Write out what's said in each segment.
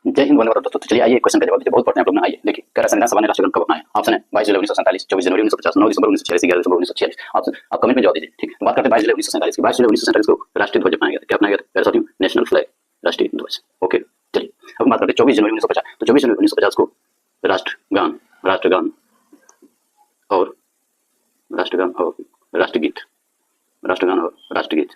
जय हिंद बोलने वाला दोस्तों। तो चलिए आइए क्वेश्चन का जवाब दीजिए, बहुत पढ़ते हैं आप लोग ना। आइए देखिए, कह रहा संविधान सभा ने राष्ट्रगान कब अपनाया? ऑप्शन है 22 जुलाई 1947, 24 जनवरी 1950, 9 दिसंबर 1946, 11 दिसंबर 1946। ऑप्शन आप कमेंट में जवाब दीजिए। ठीक है, बात करते हैं 22 जुलाई 1947 की। 22 जुलाई 1947 को राष्ट्रीय ध्वज अपनाया गया था। क्या अपनाया गया था प्यारे साथियों? नेशनल फ्लैग, राष्ट्रीय ध्वज। ओके, चलिए अब बात करते हैं 24 जनवरी 1950। तो 24 जनवरी 1950 को राष्ट्रगान राष्ट्रगान और राष्ट्रगान और राष्ट्रगीत राष्ट्रगान और राष्ट्रगीत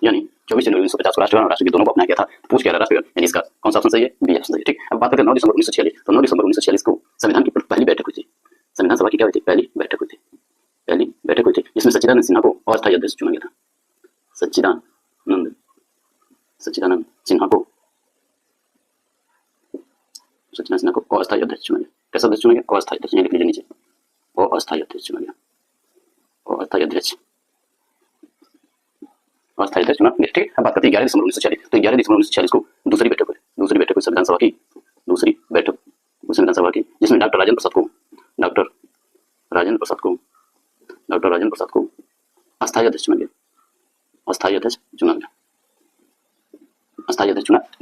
यानी 24 जनवरी 1950 को राष्ट्रगान और राष्ट्रगीत दोनों को अपनाया गया था। पूछ क्या रहा राष्ट्रगान यानी इसका कौन सा ऑप्शन सही है? बी ऑप्शन सही है। ठीक, अब बात करते हैं 9 दिसंबर 1946। तो 9 दिसंबर 1946 को संविधान की पहली बैठक हुई थी। संविधान सभा की क्या हुई थी? पहली बैठक हुई थी। पहली बैठक हुई थी जिसमें सच्चिदानंद सिन्हा को अस्थायी अध्यक्ष चुना गया था। सच्चिदानंद सिन्हा को अस्थायी अध्यक्ष चुना गया। कैसा अध्यक्ष चुना गया? अस्थायी अध्यक्ष। लिख लीजिए नीचे, अस्थायी अध्यक्ष चुना गया। अस्थायी अध्यक्ष चुना गया। ठीक, अब बात करते हैं 11 दिसंबर 1946। तो 11 दिसंबर 1946 को दूसरी बैठक हुई संविधान सभा की। दूसरी बैठक संविधान सभा की जिसमें डॉक्टर राजेंद्र प्रसाद को अस्थायी अध्यक्ष चुना गया।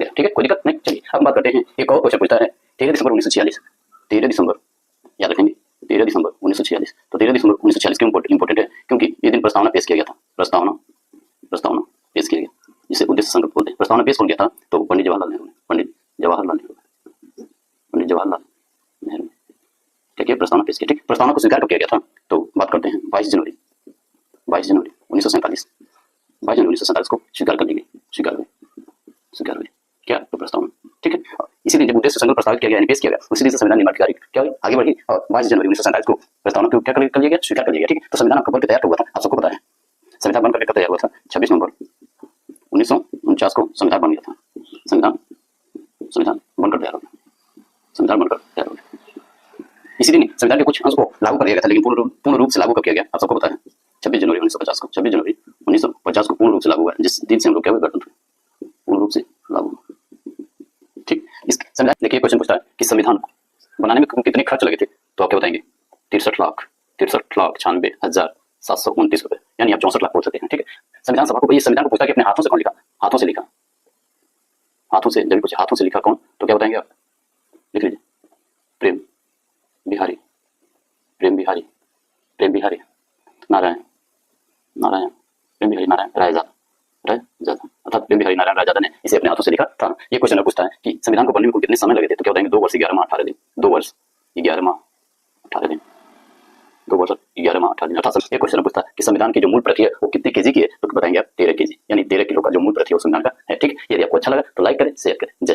ठीक है, कोई दिक्कत नहीं। चलिए अब बात करते हैं, एक और क्वेश्चन पूछता है 13 दिसंबर 1946। 13 दिसंबर याद रखेंगे, 13 दिसंबर 1946। तो 13 दिसंबर 1946 क्यों इंपॉर्टेंट है? क्योंकि ये दिन प्रस्तावना पेश किया गया था। प्रस्तावना पेश किया गया, जिसे उद्देश्य संकल्प बोलते हैं। प्रस्तावना पेश कौन किया था? तो पंडित जवाहरलाल नेहरू ने क्या किया? प्रस्तावना पेश की। ठीक, प्रस्तावना को स्वीकार कब किया गया था? तो बात करते हैं 22 जनवरी 1947। 22 जनवरी 1947 को स्वीकार कर ली गई। क्या? तो प्रस्तावना। ठीक है, इसी दिन जब उद्देश्य संकल्प प्रस्तावित किया गया यानी पेश किया गया, उसी दिन से संविधान निर्माण की तारीख क्या हुई? आगे बढ़ी और 22 जनवरी 1947 को प्रस्तावना को क्या कर लिया गया? स्वीकार कर लिया गया। ठीक है, तो संविधान कब बनकर तैयार हुआ था? आप सबको पता है। संविधान बनकर कब तैयार हुआ था? 26 नवंबर 1949 को संविधान बन गया था। संविधान बनकर तैयार हो गया। इसी दिन संविधान के कुछ अंश को लागू कर दिया गया था, लेकिन पूर्ण रूप से लागू कब किया गया? आप सबको पता है। 26 जनवरी 1950 को। 26 जनवरी 1950 को पूर्ण रूप से लागू हुआ, जिस दिन से हम लोग क्या हुए? गणतंत्र पूर्ण रूप से लागू। ठीक, इस संविधान देखिए क्वेश्चन पूछता है कि संविधान को बनाने में कितने खर्च लगे थे? तो आप क्या बताएंगे? 63,63,729 रुपए, यानी आप 64 लाख बोल सकते हैं। ठीक है, संविधान सभा को, ये संविधान को पूछता है कि अपने हाथों से कौन लिखा? हाथों से लिखा। हाथों से जब पूछे हाथों से लिखा कौन, तो क्या बताएंगे आप? लिख लीजिए, प्रेम बिहारी नारायण रायजादा अर्थात प्रेम बिहारी नारायण रायजादा ने इसे अपने हाथों से लिखा था। ये क्वेश्चन पूछता है कि संविधान को बनने में कितने समय लगे थे? तो क्या बताएंगे? 2 वर्ष 11 माह 18 दिन। 2 वर्ष 11 माह 18 दिन। अर्थात ये क्वेश्चन पूछता है कि संविधान की जो मूल प्रति है वो कितने केजी की है? तो बताएंगे आप 13 केजी, यानी 13 किलो का जो मूल प्रति है वो संविधान का है। ठीक, यदि आपको अच्छा लगा तो लाइक करें, शेयर करें। जय